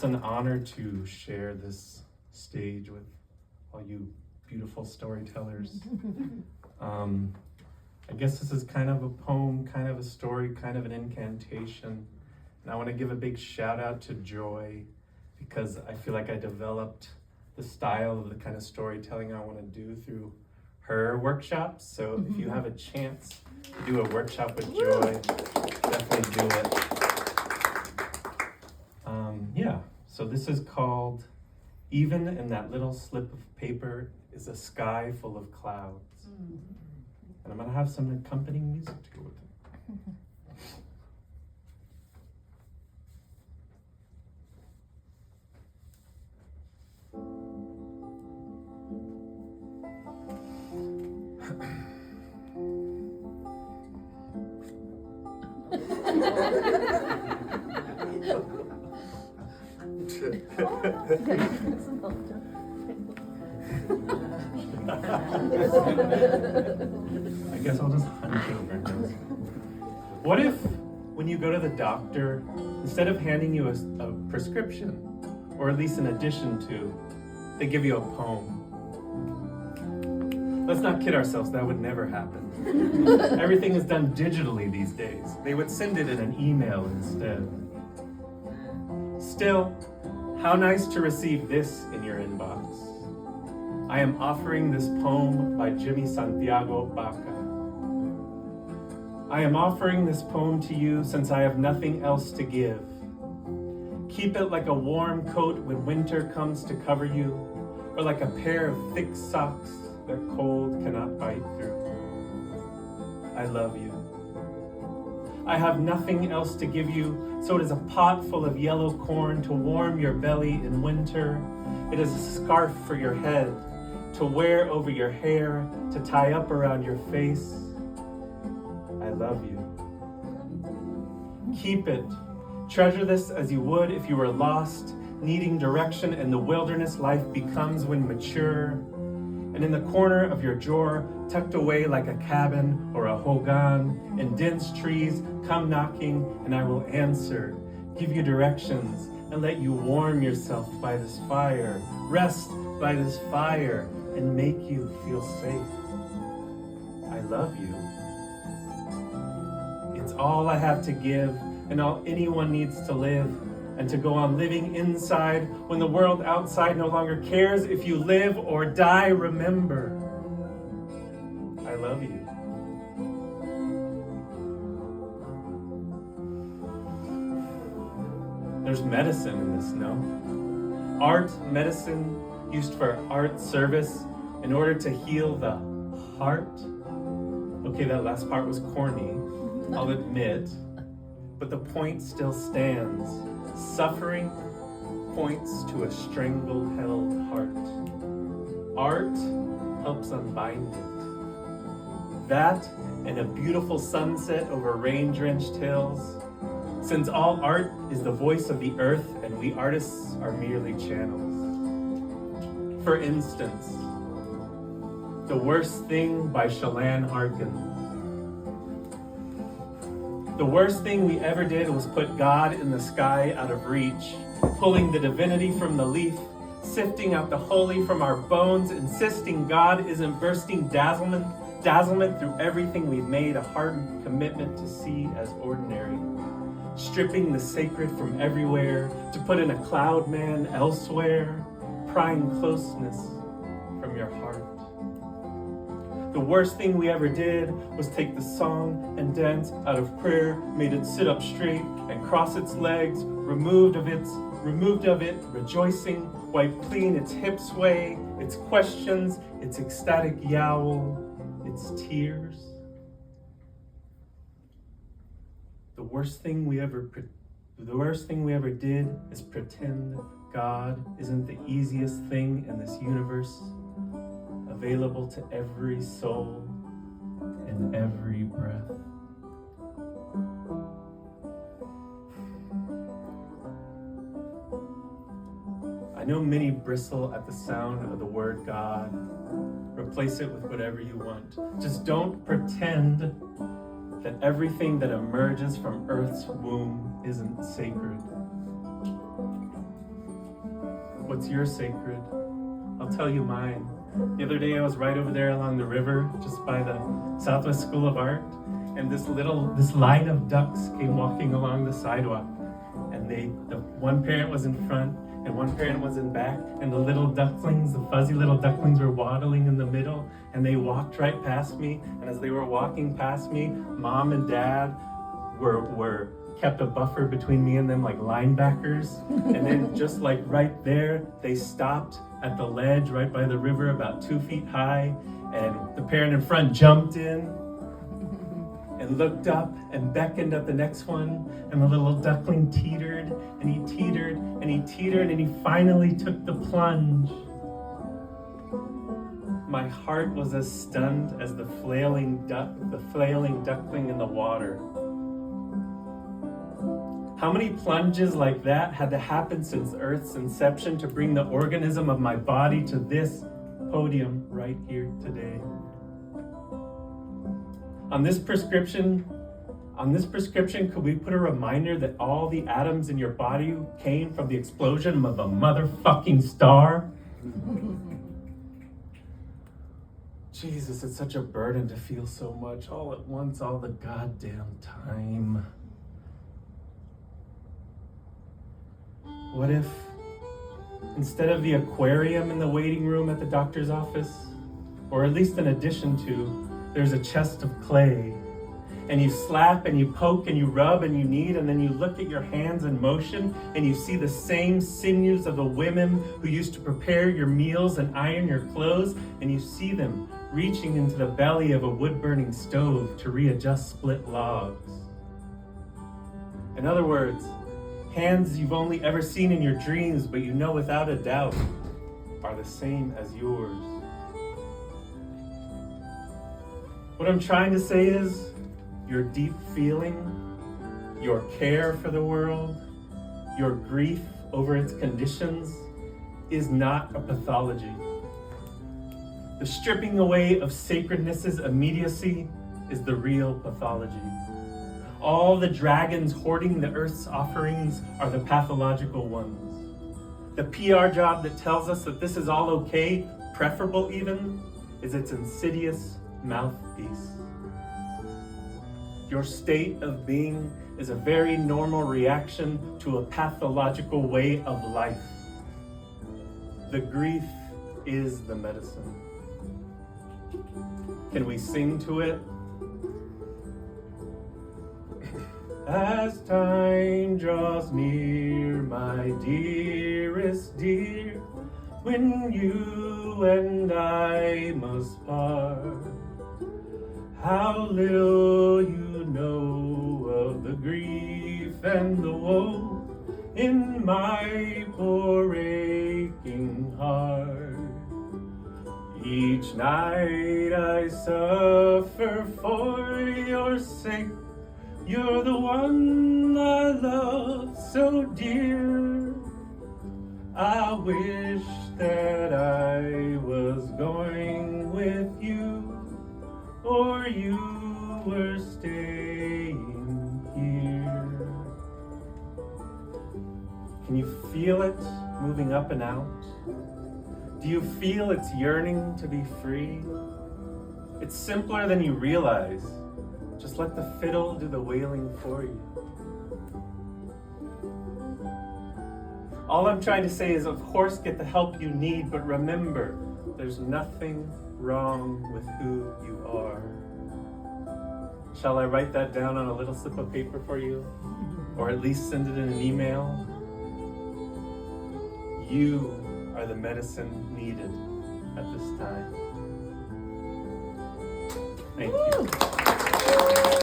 It's an honor to share this stage with all you beautiful storytellers. I guess this is kind of a poem, kind of a story, kind of an incantation. And I want to give a big shout out to Joy, because I feel like I developed the style of the kind of storytelling I want to do through her workshops. So if you have a chance to do a workshop with Joy, definitely do it. So this is called Even in That Little Slip of Paper is a Sky Full of Clouds. And I'm gonna have some accompanying music to go with it. I guess I'll just hunch over now. What if, when you go to the doctor, instead of handing you a prescription, or at least an addition to, they give you a poem? Let's not kid ourselves, that would never happen. Everything is done digitally these days. They would send it in an email instead. Still, how nice to receive this in your inbox. I am offering this poem by Jimmy Santiago Baca. I am offering this poem to you since I have nothing else to give. Keep it like a warm coat when winter comes to cover you, or like a pair of thick socks that cold cannot bite through. I love you. I have nothing else to give you, so it is a pot full of yellow corn to warm your belly in winter. It is a scarf for your head, to wear over your hair, to tie up around your face. I love you. Keep it. Treasure this as you would if you were lost, needing direction, and the wilderness life becomes when mature. And in the corner of your drawer, tucked away like a cabin or a hogan, in dense trees, come knocking, and I will answer, give you directions, and let you warm yourself by this fire, rest by this fire, and make you feel safe. I love you. It's all I have to give, and all anyone needs to live, and to go on living inside when the world outside no longer cares if you live or die. Remember, I love you. There's medicine in this, no? Art, medicine, used for art service in order to heal the heart. Okay, that last part was corny, I'll admit, but the point still stands. Suffering points to a strangle-held heart. Art helps unbind it. That and a beautiful sunset over rain-drenched hills. Since all art is the voice of the earth and we artists are merely channels. For instance, The Worst Thing by Shalane Harkin. The worst thing we ever did was put God in the sky out of reach, pulling the divinity from the leaf, sifting out the holy from our bones, insisting God isn't bursting dazzlement through everything we've made a hardened commitment to see as ordinary, stripping the sacred from everywhere to put in a cloud man elsewhere, prying closeness from your heart. The worst thing we ever did was take the song and dance out of prayer, made it sit up straight and cross its legs, removed of it, rejoicing, wiped clean its hips sway, its questions, its ecstatic yowl, its tears. The worst thing we ever did is pretend God isn't the easiest thing in this universe, available to every soul in every breath. I know many bristle at the sound of the word God. Replace it with whatever you want. Just don't pretend that everything that emerges from Earth's womb isn't sacred. What's your sacred? I'll tell you mine. The other day I was right over there along the river, just by the Southwest School of Art, and this line of ducks came walking along the sidewalk. And the one parent was in front and one parent was in back, and the little ducklings, the fuzzy little ducklings, were waddling in the middle, and they walked right past me. And as they were walking past me, mom and dad were kept a buffer between me and them like linebackers. And then just like right there, they stopped at the ledge right by the river about 2 feet high, and the parent in front jumped in and looked up and beckoned at the next one, and the little duckling teetered and he teetered and he teetered and he finally took the plunge. My heart was as stunned as the flailing duckling in the water. How many plunges like that had to happen since Earth's inception to bring the organism of my body to this podium right here today? On this prescription, could we put a reminder that all the atoms in your body came from the explosion of a motherfucking star? Jesus, it's such a burden to feel so much all at once, all the goddamn time. What if, instead of the aquarium in the waiting room at the doctor's office, or at least in addition to, there's a chest of clay, and you slap and you poke and you rub and you knead, and then you look at your hands in motion and you see the same sinews of the women who used to prepare your meals and iron your clothes, and you see them reaching into the belly of a wood-burning stove to readjust split logs. In other words, hands you've only ever seen in your dreams, but you know without a doubt are the same as yours. What I'm trying to say is, your deep feeling, your care for the world, your grief over its conditions is not a pathology. The stripping away of sacredness's immediacy is the real pathology. All the dragons hoarding the earth's offerings are the pathological ones. The PR job that tells us that this is all okay, preferable even, is its insidious mouthpiece. Your state of being is a very normal reaction to a pathological way of life. The grief is the medicine. Can we sing to it? As time draws near, my dearest dear, when you and I must part, how little you know of the grief and the woe in my poor aching heart. Each night I suffer for your sake. You're the one I love so dear. I wish that I was going with you, or you were staying here. Can you feel it moving up and out? Do you feel its yearning to be free? It's simpler than you realize. Just let the fiddle do the wailing for you. All I'm trying to say is, of course, get the help you need, but remember, there's nothing wrong with who you are. Shall I write that down on a little slip of paper for you? Or at least send it in an email? You are the medicine needed at this time. Thank you.